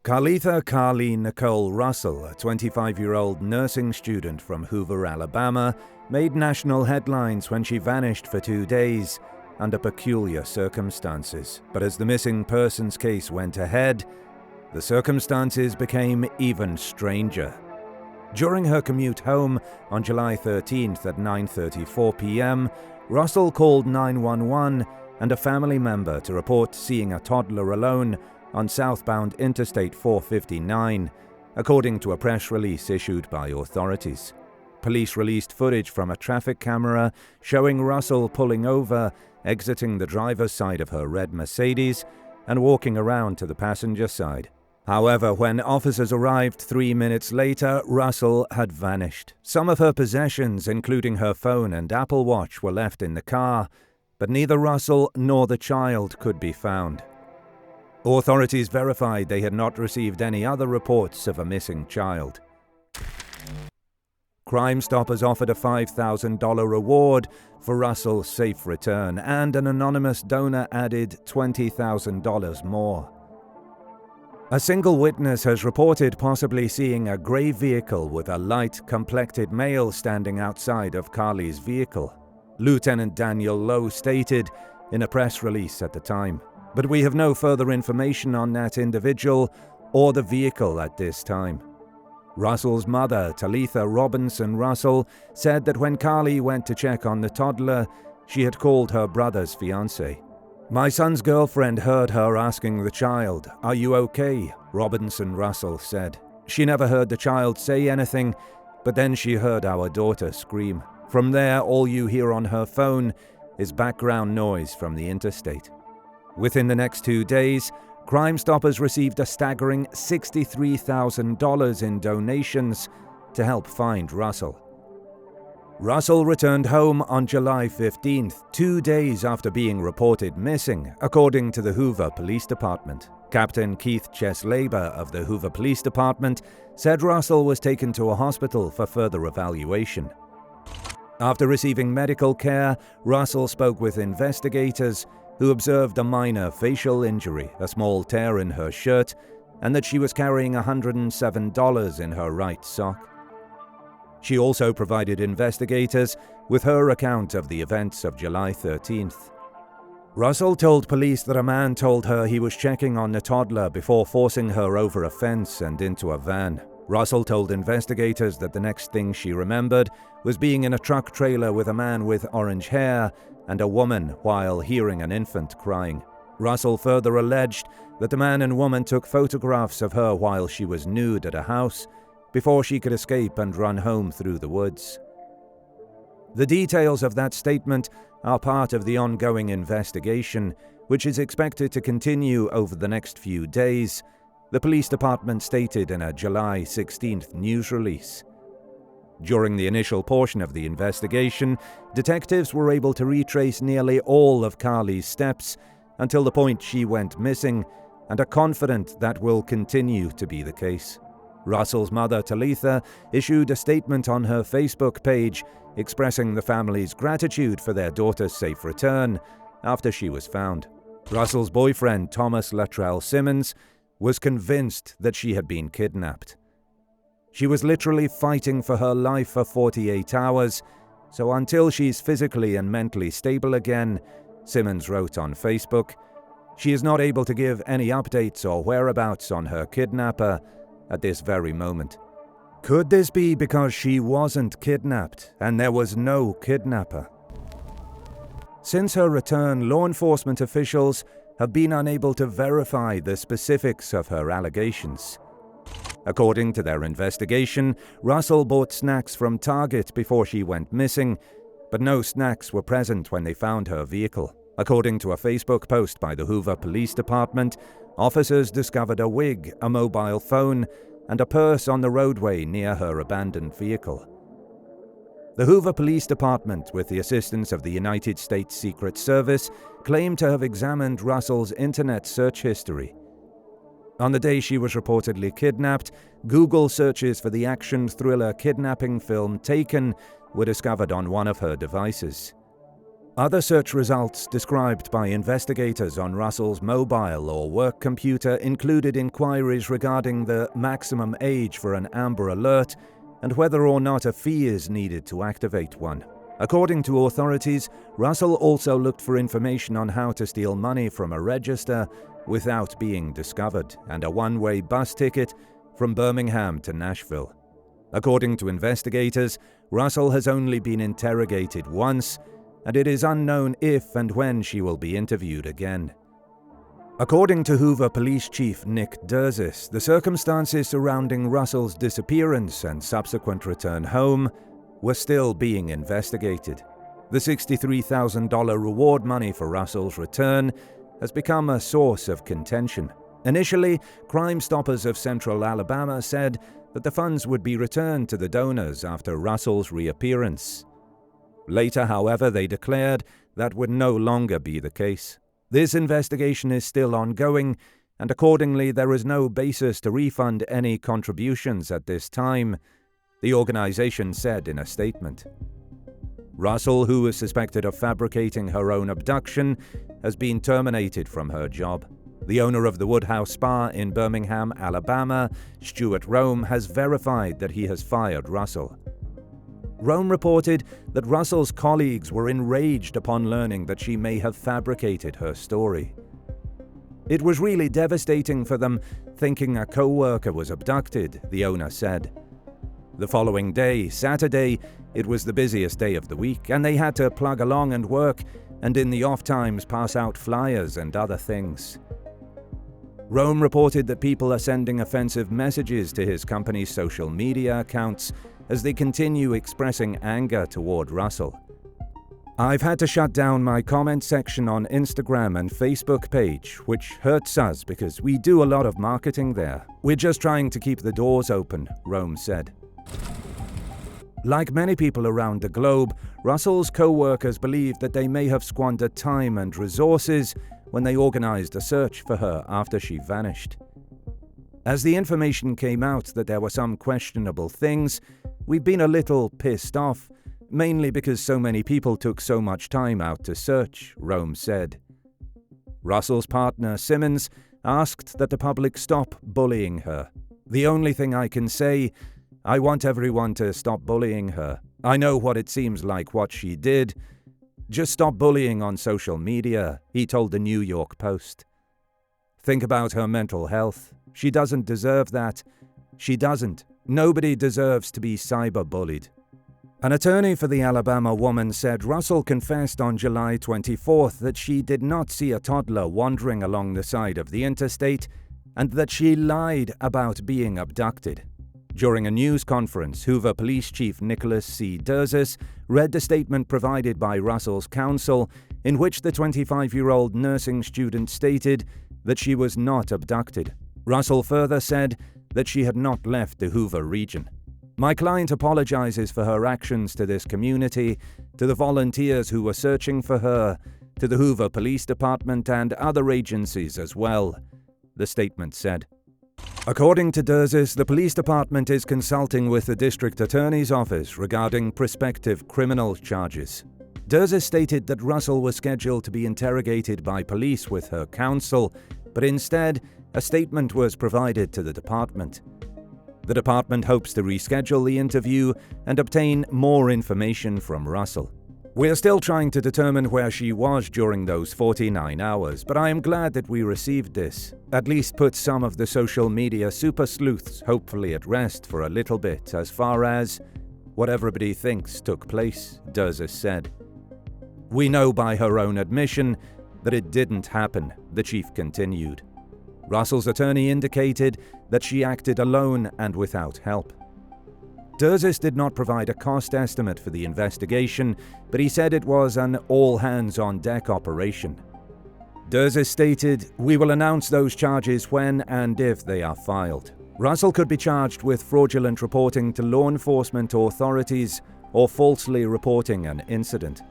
Carlee Nicole Russell, a 25-year-old nursing student from Hoover, Alabama, made national headlines when she vanished for 2 days under peculiar circumstances. But as the missing persons case went ahead, the circumstances became even stranger. During her commute home on July 13th at 9:34 p.m., Russell called 911 and a family member to report seeing a toddler alone on southbound Interstate 459, according to a press release issued by authorities. Police released footage from a traffic camera showing Russell pulling over, exiting the driver's side of her red Mercedes, and walking around to the passenger side. However, when officers arrived 3 minutes later, Russell had vanished. Some of her possessions, including her phone and Apple Watch, were left in the car, but neither Russell nor the child could be found. Authorities verified they had not received any other reports of a missing child. Crime Stoppers offered a $5,000 reward for Russell's safe return, and an anonymous donor added $20,000 more. A single witness has reported possibly seeing a grey vehicle with a light-complected male standing outside of Carlee's vehicle, Lieutenant Daniel Lowe stated in a press release at the time. But we have no further information on that individual or the vehicle at this time. Russell's mother, Talitha Robinson Russell, said that when Carlee went to check on the toddler, she had called her brother's fiancé. "My son's girlfriend heard her asking the child, 'Are you okay?' Robinson Russell said. She never heard the child say anything, but then she heard our daughter scream. From there, all you hear on her phone is background noise from the interstate." Within the next 2 days, Crime Stoppers received a staggering $63,000 in donations to help find Russell. Russell returned home on July 15th, 2 days after being reported missing, according to the Hoover Police Department. Captain Keith Cheslaber of the Hoover Police Department said Russell was taken to a hospital for further evaluation. After receiving medical care, Russell spoke with investigators who observed a minor facial injury, a small tear in her shirt, and that she was carrying $107 in her right sock. She also provided investigators with her account of the events of July 13th. Russell told police that a man told her he was checking on the toddler before forcing her over a fence and into a van. Russell told investigators that the next thing she remembered was being in a truck trailer with a man with orange hair and a woman while hearing an infant crying. Russell further alleged that the man and woman took photographs of her while she was nude at a house before she could escape and run home through the woods. The details of that statement are part of the ongoing investigation, which is expected to continue over the next few days, the police department stated in a July 16th news release. During the initial portion of the investigation, detectives were able to retrace nearly all of Carlee's steps until the point she went missing, and are confident that will continue to be the case. Russell's mother, Talitha, issued a statement on her Facebook page expressing the family's gratitude for their daughter's safe return after she was found. Russell's boyfriend, Thomas Luttrell Simmons, was convinced that she had been kidnapped. She was literally fighting for her life for 48 hours, so until she's physically and mentally stable again, Simmons wrote on Facebook, she is not able to give any updates or whereabouts on her kidnapper at this very moment. Could this be because she wasn't kidnapped and there was no kidnapper? Since her return, law enforcement officials have been unable to verify the specifics of her allegations. According to their investigation, Russell bought snacks from Target before she went missing, but no snacks were present when they found her vehicle. According to a Facebook post by the Hoover Police Department, officers discovered a wig, a mobile phone, and a purse on the roadway near her abandoned vehicle. The Hoover Police Department, with the assistance of the United States Secret Service, claimed to have examined Russell's internet search history. On the day she was reportedly kidnapped, Google searches for the action thriller kidnapping film Taken were discovered on one of her devices. Other search results described by investigators on Russell's mobile or work computer included inquiries regarding the maximum age for an Amber Alert and whether or not a fee is needed to activate one. According to authorities, Russell also looked for information on how to steal money from a register without being discovered, and a one-way bus ticket from Birmingham to Nashville. According to investigators, Russell has only been interrogated once, and it is unknown if and when she will be interviewed again. According to Hoover Police Chief Nick Durzis, the circumstances surrounding Russell's disappearance and subsequent return home were still being investigated. The $63,000 reward money for Russell's return has become a source of contention. Initially, Crime Stoppers of Central Alabama said that the funds would be returned to the donors after Russell's reappearance. Later, however, they declared that would no longer be the case. This investigation is still ongoing, and accordingly there is no basis to refund any contributions at this time, the organization said in a statement. Russell, who is suspected of fabricating her own abduction, has been terminated from her job. The owner of the Woodhouse Spa in Birmingham, Alabama, Stuart Rome, has verified that he has fired Russell. Rome reported that Russell's colleagues were enraged upon learning that she may have fabricated her story. "It was really devastating for them, thinking a co-worker was abducted," the owner said. The following day, Saturday, it was the busiest day of the week, and they had to plug along and work, and in the off times pass out flyers and other things. Rome reported that people are sending offensive messages to his company's social media accounts as they continue expressing anger toward Russell. "I've had to shut down my comment section on Instagram and Facebook page, which hurts us because we do a lot of marketing there. We're just trying to keep the doors open," Rome said. Like many people around the globe, Russell's co-workers believe that they may have squandered time and resources when they organized a search for her after she vanished. "As the information came out that there were some questionable things, we've been a little pissed off, mainly because so many people took so much time out to search," Rome said. Russell's partner, Simmons, asked that the public stop bullying her. "The only thing I can say, I want everyone to stop bullying her. I know what it seems like what she did. Just stop bullying on social media," he told the New York Post. "Think about her mental health. She doesn't deserve that. She doesn't. Nobody deserves to be cyberbullied." An attorney for the Alabama woman said Russell confessed on July 24th that she did not see a toddler wandering along the side of the interstate and that she lied about being abducted. During a news conference, Hoover Police Chief Nicholas C. Durzis read the statement provided by Russell's counsel, in which the 25-year-old nursing student stated that she was not abducted. Russell further said that she had not left the Hoover region. "My client apologizes for her actions to this community, to the volunteers who were searching for her, to the Hoover Police Department and other agencies as well," the statement said. According to Durzis, the police department is consulting with the district attorney's office regarding prospective criminal charges. Durzis stated that Russell was scheduled to be interrogated by police with her counsel, but instead, a statement was provided to the department. The department hopes to reschedule the interview and obtain more information from Russell. "We're still trying to determine where she was during those 49 hours, but I am glad that we received this. At least put some of the social media super sleuths hopefully at rest for a little bit as far as what everybody thinks took place," Durzis said. "We know by her own admission that it didn't happen," the chief continued. Russell's attorney indicated that she acted alone and without help. Durzis did not provide a cost estimate for the investigation, but he said it was an all-hands-on-deck operation. Durzis stated, "We will announce those charges when and if they are filed." Russell could be charged with fraudulent reporting to law enforcement authorities or falsely reporting an incident.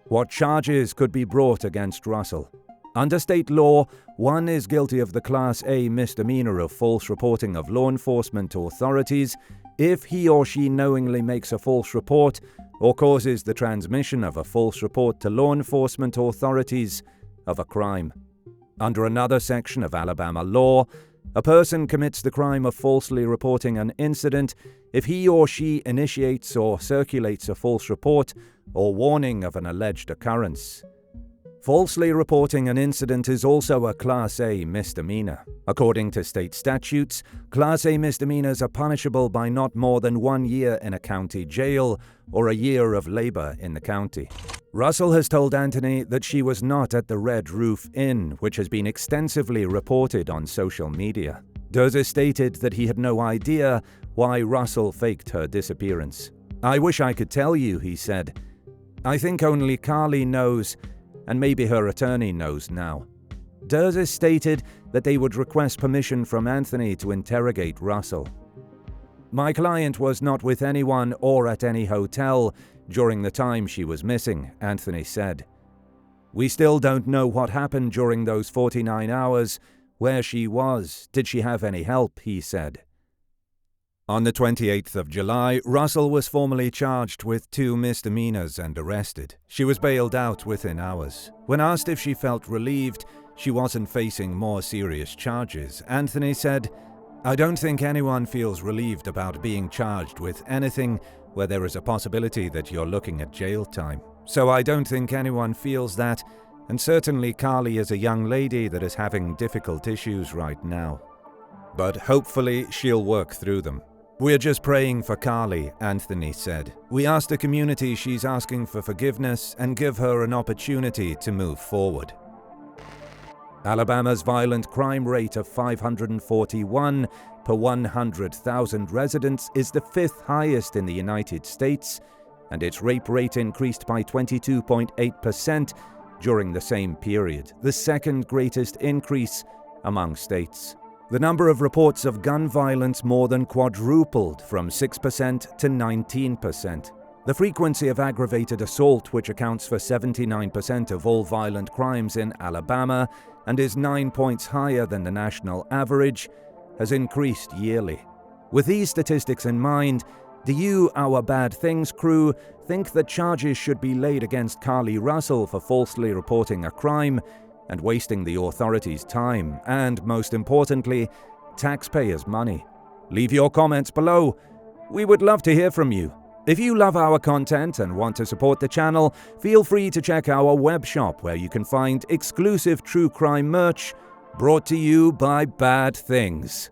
What charges could be brought against Russell? Under state law, one is guilty of the Class A misdemeanor of false reporting of law enforcement authorities if he or she knowingly makes a false report or causes the transmission of a false report to law enforcement authorities of a crime. Under another section of Alabama law, a person commits the crime of falsely reporting an incident if he or she initiates or circulates a false report or warning of an alleged occurrence. Falsely reporting an incident is also a Class A misdemeanor. According to state statutes, Class A misdemeanors are punishable by not more than 1 year in a county jail or a year of labor in the county. Russell has told Anthony that she was not at the Red Roof Inn, which has been extensively reported on social media. Durza stated that he had no idea why Russell faked her disappearance. "I wish I could tell you," he said. "I think only Carlee knows, and maybe her attorney knows now." Durza stated that they would request permission from Anthony to interrogate Russell. "My client was not with anyone or at any hotel during the time she was missing," Anthony said. "We still don't know what happened during those 49 hours, where she was. Did she have any help?" he said. On the 28th of July, Russell was formally charged with 2 misdemeanors and arrested. She was bailed out within hours. When asked if she felt relieved she wasn't facing more serious charges, Anthony said, "I don't think anyone feels relieved about being charged with anything where there is a possibility that you're looking at jail time. So I don't think anyone feels that, and certainly Carlee is a young lady that is having difficult issues right now. But hopefully she'll work through them. We're just praying for Carlee," Anthony said. "We ask the community she's asking for forgiveness and give her an opportunity to move forward." Alabama's violent crime rate of 541 per 100,000 residents is the 5th highest in the United States, and its rape rate increased by 22.8% during the same period, the second greatest increase among states. The number of reports of gun violence more than quadrupled from 6% to 19%. The frequency of aggravated assault, which accounts for 79% of all violent crimes in Alabama and is 9 points higher than the national average, has increased yearly. With these statistics in mind, do you, our Bad Things crew, think that charges should be laid against Carlee Russell for falsely reporting a crime and wasting the authorities' time and, most importantly, taxpayers' money? Leave your comments below. We would love to hear from you. If you love our content and want to support the channel, feel free to check our web shop where you can find exclusive true crime merch brought to you by Bad Things.